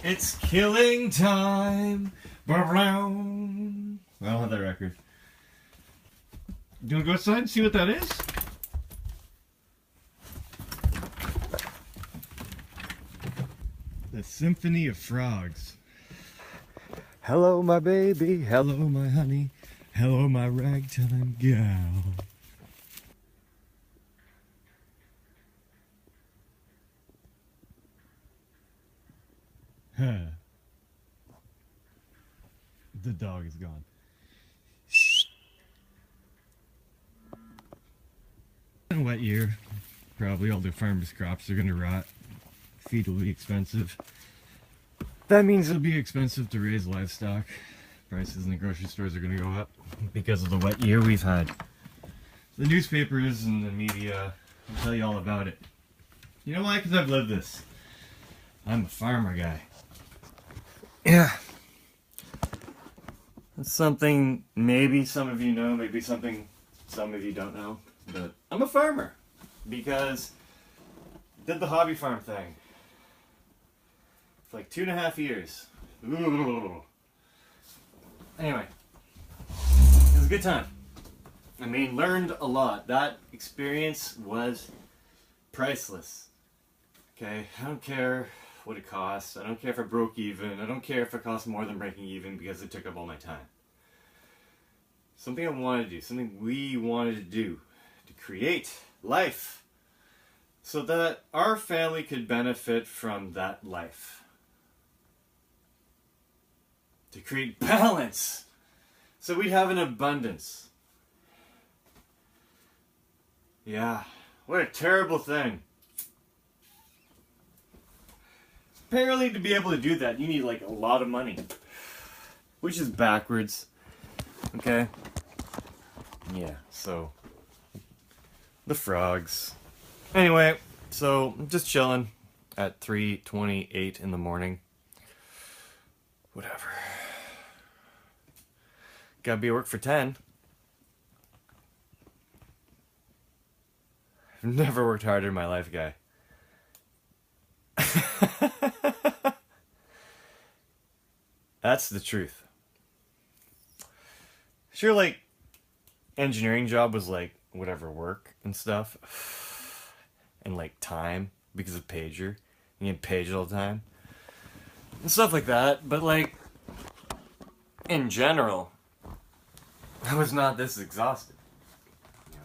It's killing time. I don't have that record. You wanna go outside and see what that is? The Symphony of Frogs. Hello, my baby. Hello, my honey. Hello, my ragtime gal. Huh. The dog is gone. In a wet year, probably all the farmers' crops are gonna rot. Feed will be expensive. That means it'll be expensive to raise livestock. Prices in the grocery stores are gonna go up because of the wet year we've had. The newspapers and the media will tell you all about it. You know why? Because I've lived this. I'm a farmer guy. Yeah. It's something maybe some of you know, maybe something some of you don't know. But I'm a farmer because I did the hobby farm thing for like 2.5 years. Ooh. Anyway, it was a good time. I mean, learned a lot. That experience was priceless. Okay, I don't care what it costs. I don't care if I broke even. I don't care if it cost more than breaking even because it took up all my time. Something I wanted to do, something we wanted to do, to create life so that our family could benefit from that life. To create balance so we'd have an abundance. Yeah, what a terrible thing. Apparently to be able to do that you need like a lot of money, which is backwards. Okay, yeah, so the frogs. Anyway, so I'm just chilling at 3:28 in the morning. Whatever. Gotta be at work for 10. I've never worked harder in my life, guy. That's the truth. Sure, like, engineering job was like, whatever, work and stuff. And like time, because of pager. You get paged all the time. And stuff like that, but like, in general, I was not this exhausted. Yeah.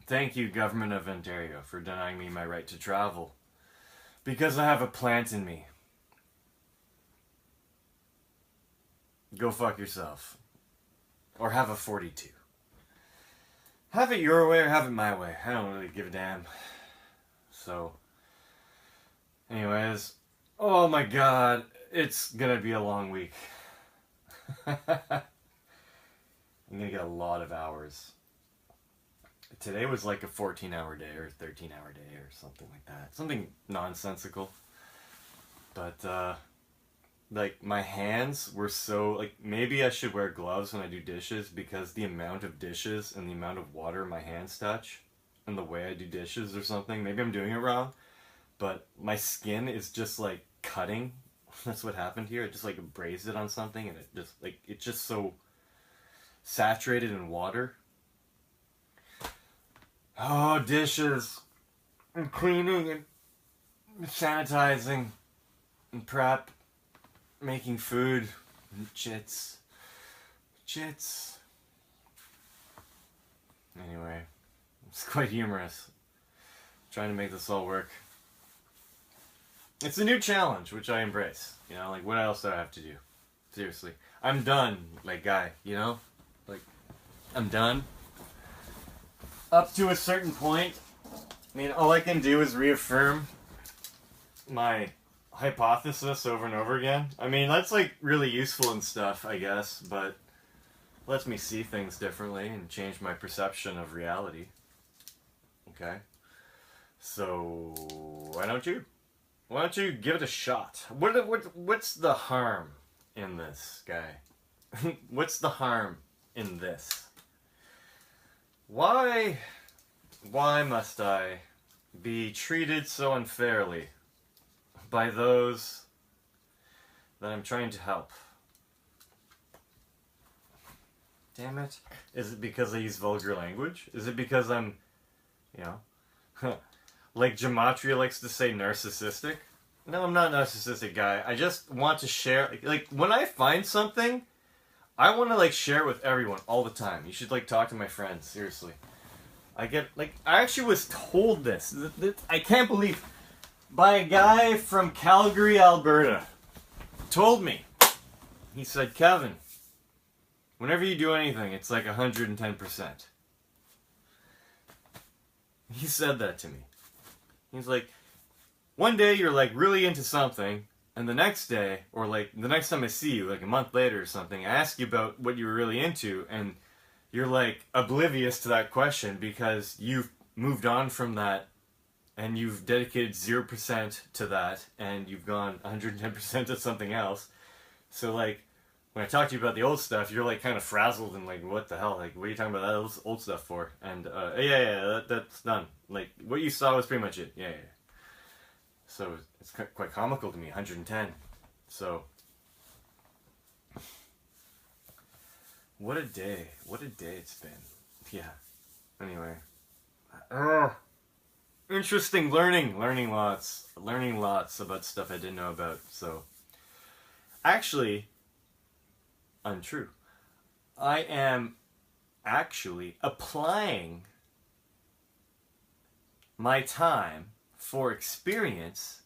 Thank you, Government of Ontario, for denying me my right to travel. Because I have a plant in me. Go fuck yourself. Or have a 42. Have it your way or have it my way. I don't really give a damn. So, anyways, oh my god, it's gonna be a long week. I'm gonna get a lot of hours. Today was like a 14-hour day or 13-hour day or something like that. Something nonsensical. But, like, my hands were so, like, maybe I should wear gloves when I do dishes because the amount of dishes and the amount of water my hands touch and the way I do dishes or something, maybe I'm doing it wrong, but my skin is just, like, cutting. That's what happened here. I just, like, abrased it on something and it just, like, it's just so saturated in water. Oh, dishes and cleaning and sanitizing and prep. Making food and chits. Anyway, it's quite humorous. Trying to make this all work. It's a new challenge, which I embrace. You know, like, what else do I have to do? Seriously. I'm done, like, guy, you know? Like, I'm done. Up to a certain point. I mean, all I can do is reaffirm my hypothesis over and over again. I mean, that's like really useful and stuff, I guess, but lets me see things differently and change my perception of reality. Okay? So, why don't you give it a shot? What's the harm in this, guy? What's the harm in this? Why must I be treated so unfairly by those that I'm trying to help. Damn it. Is it because I use vulgar language? Is it because I'm, you know, like Gematria likes to say narcissistic? No, I'm not a narcissistic guy. I just want to share, like when I find something, I want to like share it with everyone all the time. You should like talk to my friends, seriously. I actually was told this. I can't believe, by a guy from Calgary, Alberta. Told me. He said, Kevin, whenever you do anything, it's like 110%. He said that to me. He's like, one day you're like really into something, and the next day, or like the next time I see you, like a month later or something, I ask you about what you were really into, and you're like oblivious to that question because you've moved on from that, and you've dedicated 0% to that, and you've gone 110% to something else. So like, when I talk to you about the old stuff, you're like kind of frazzled and like, what the hell? Like, what are you talking about that old stuff for? And that's done. Like, what you saw was pretty much it. Yeah. So it's quite comical to me, 110. So, what a day it's been. Yeah. Anyway. Interesting learning lots about stuff I didn't know about. So, actually, untrue. I am actually applying my time for experience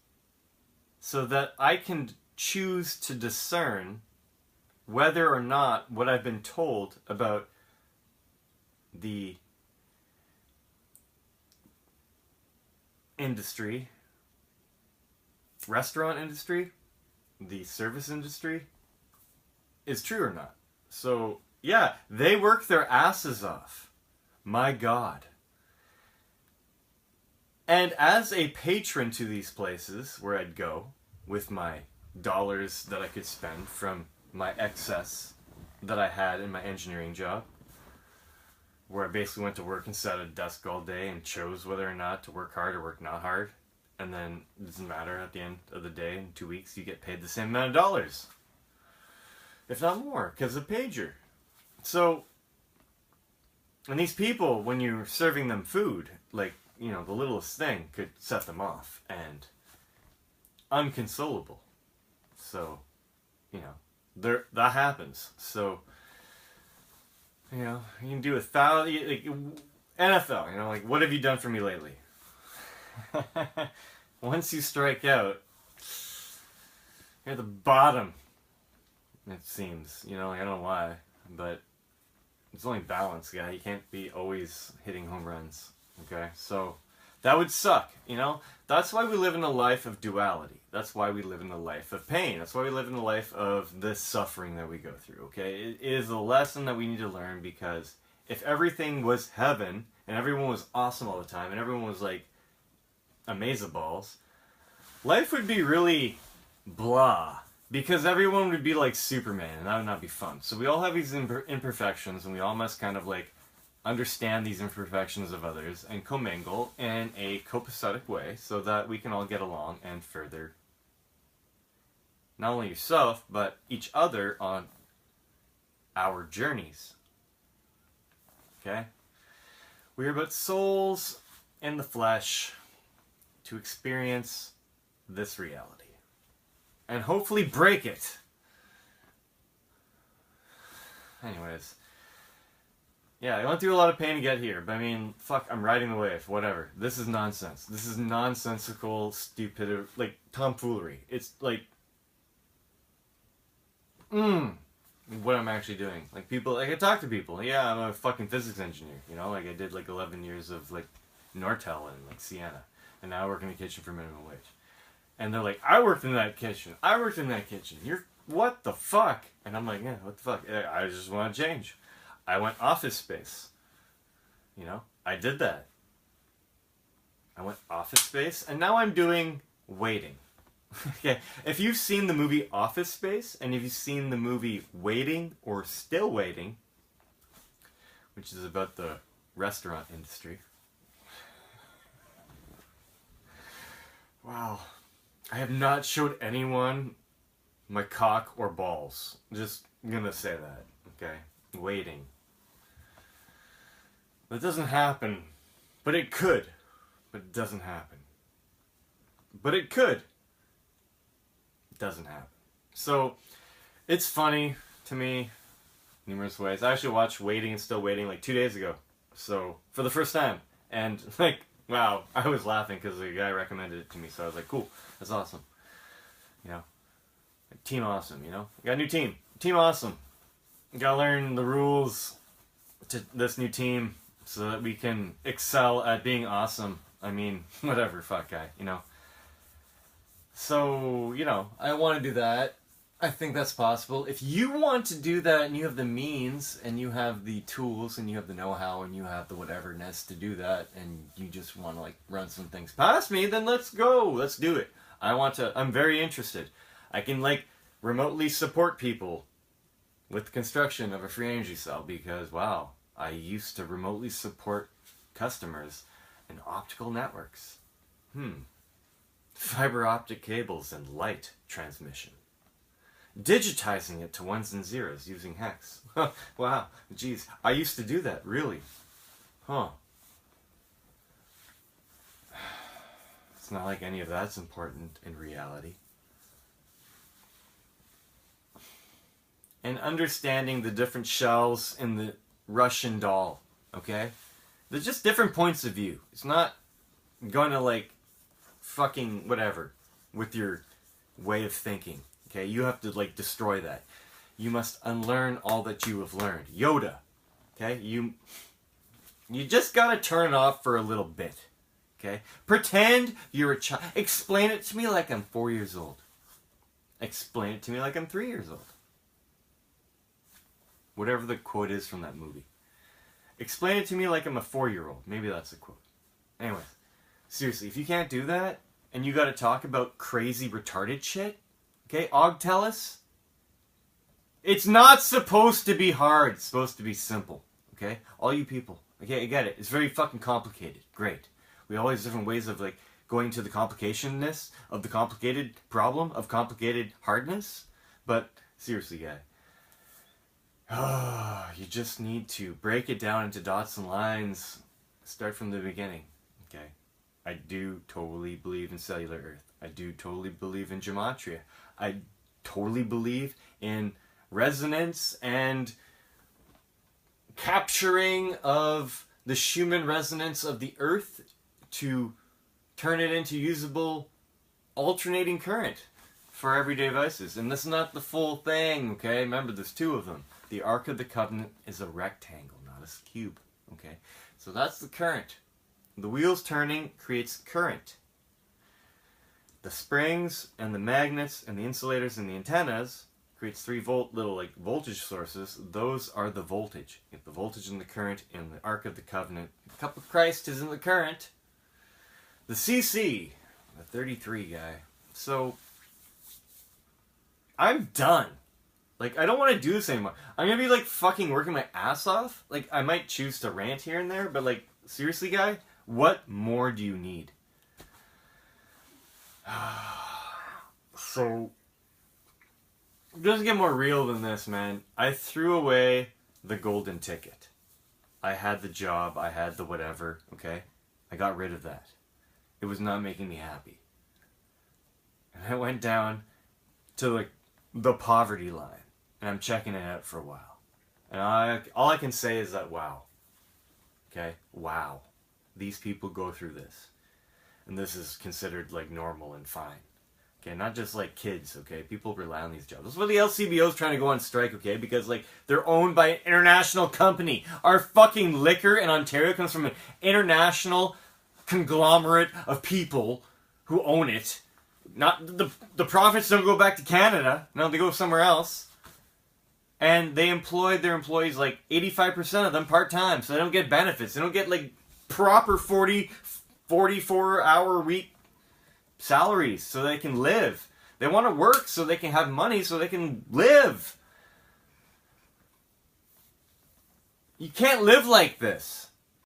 so that I can choose to discern whether or not what I've been told about the industry, restaurant industry, the service industry, is true or not. So, yeah, they work their asses off. My God. And as a patron to these places where I'd go with my dollars that I could spend from my excess that I had in my engineering job, where I basically went to work and sat at a desk all day and chose whether or not to work hard or work not hard, and then it doesn't matter, at the end of the day, in 2 weeks, you get paid the same amount of dollars. If not more, because of pager. So, and these people, when you're serving them food, like, you know, the littlest thing could set them off, and unconsolable. So, you know, that happens. So, you know, you can do 1,000, like, NFL, you know, like, what have you done for me lately? Once you strike out, you're at the bottom, it seems. You know, like, I don't know why, but it's only balance, guy. You can't be always hitting home runs, okay? So, that would suck, you know? That's why we live in a life of duality. That's why we live in a life of pain. That's why we live in a life of the suffering that we go through, okay? It is a lesson that we need to learn, because if everything was heaven, and everyone was awesome all the time, and everyone was, like, amazeballs, life would be really blah. Because everyone would be like Superman, and that would not be fun. So we all have these imperfections, and we all must kind of, like, understand these imperfections of others and commingle in a copacetic way so that we can all get along and further not only yourself, but each other on our journeys. Okay? We are but souls in the flesh to experience this reality. And hopefully break it. Anyways. Yeah, I went through a lot of pain to get here, but I mean, fuck, I'm riding the wave, whatever. This is nonsense. This is nonsensical, stupid, like, tomfoolery. It's like, what I'm actually doing. Like, people, like, I talk to people. Yeah, I'm a fucking physics engineer, you know? Like, I did, like, 11 years of, like, Nortel and, like, Sienna. And now I work in a kitchen for minimum wage. And they're like, I worked in that kitchen. I worked in that kitchen. You're, what the fuck? And I'm like, yeah, what the fuck? I just want to change. I went office space. You know, I did that. I went office space, and now I'm doing waiting. Okay, if you've seen the movie Office Space, and if you've seen the movie Waiting or Still Waiting, which is about the restaurant industry. Wow. I have not showed anyone my cock or balls. Just gonna say that, okay? Waiting. That doesn't happen, but it could. But it doesn't happen. But it could. It doesn't happen. So, it's funny to me, numerous ways. I actually watched Waiting and Still Waiting like 2 days ago. So, for the first time. And, like, wow, I was laughing because the guy recommended it to me. So I was like, cool, that's awesome. You know? Team Awesome, you know? Got a new team. Team Awesome. Gotta learn the rules to this new team so that we can excel at being awesome. I mean, whatever, fuck guy, you know? So, you know, I want to do that. I think that's possible. If you want to do that and you have the means and you have the tools and you have the know-how and you have the whateverness to do that and you just want to like run some things past me, then let's go. Let's do it. I'm very interested. I can like remotely support people with the construction of a free energy cell because, wow, I used to remotely support customers in optical networks. Fiber optic cables and light transmission. Digitizing it to ones and zeros using hex. Wow, geez, I used to do that, really. Huh. It's not like any of that's important in reality. And understanding the different shells in the Russian doll, okay? There's just different points of view. It's not gonna like fucking whatever with your way of thinking. Okay, you have to like destroy that. You must unlearn all that you have learned. Yoda. Okay, you just gotta turn it off for a little bit. Okay, pretend you're a child. Explain it to me like I'm 4 years old. Explain it to me like I'm 3 years old. Whatever the quote is from that movie. Explain it to me like I'm a 4-year-old. Maybe that's the quote. Anyways, seriously, if you can't do that and you gotta talk about crazy retarded shit. Okay, Ogtellus? It's not supposed to be hard. It's supposed to be simple. Okay? All you people. Okay, I get it. It's very fucking complicated. Great. We always have different ways of like going to the complicationness of the complicated problem of complicated hardness. But seriously, guy. You just need to break it down into dots and lines. Start from the beginning. Okay? I do totally believe in cellular Earth. I do totally believe in gematria. I totally believe in resonance and capturing of the Schumann resonance of the Earth to turn it into usable alternating current for everyday devices. And that's not the full thing, okay? Remember, there's two of them. The Ark of the Covenant is a rectangle, not a cube, okay? So that's the current. The wheels turning creates current. The springs and the magnets and the insulators and the antennas creates 3-volt little like voltage sources. Those are the voltage. You have the voltage and the current in the Ark of the Covenant. The cup of Christ is in the current. The CC, the 33 guy. So I'm done. Like, I don't want to do this anymore. I'm gonna be like fucking working my ass off. Like, I might choose to rant here and there, but like, seriously, guy, what more do you need? So, it doesn't get more real than this, man. I threw away the golden ticket. I had the job, I had the whatever, okay? I got rid of that. It was not making me happy. And I went down to like the poverty line. And I'm checking it out for a while. And all I can say is that, wow. Okay? Wow. These people go through this. And this is considered like normal and fine. Okay, not just like kids, okay? People rely on these jobs. That's why the LCBO's trying to go on strike, okay? Because like they're owned by an international company. Our fucking liquor in Ontario comes from an international conglomerate of people who own it. Not the profits don't go back to Canada. No, they go somewhere else. And they employ their employees like 85% of them part-time. So they don't get benefits. They don't get like proper 44-hour week salaries so they can live. They want to work so they can have money so they can live. You can't live like this.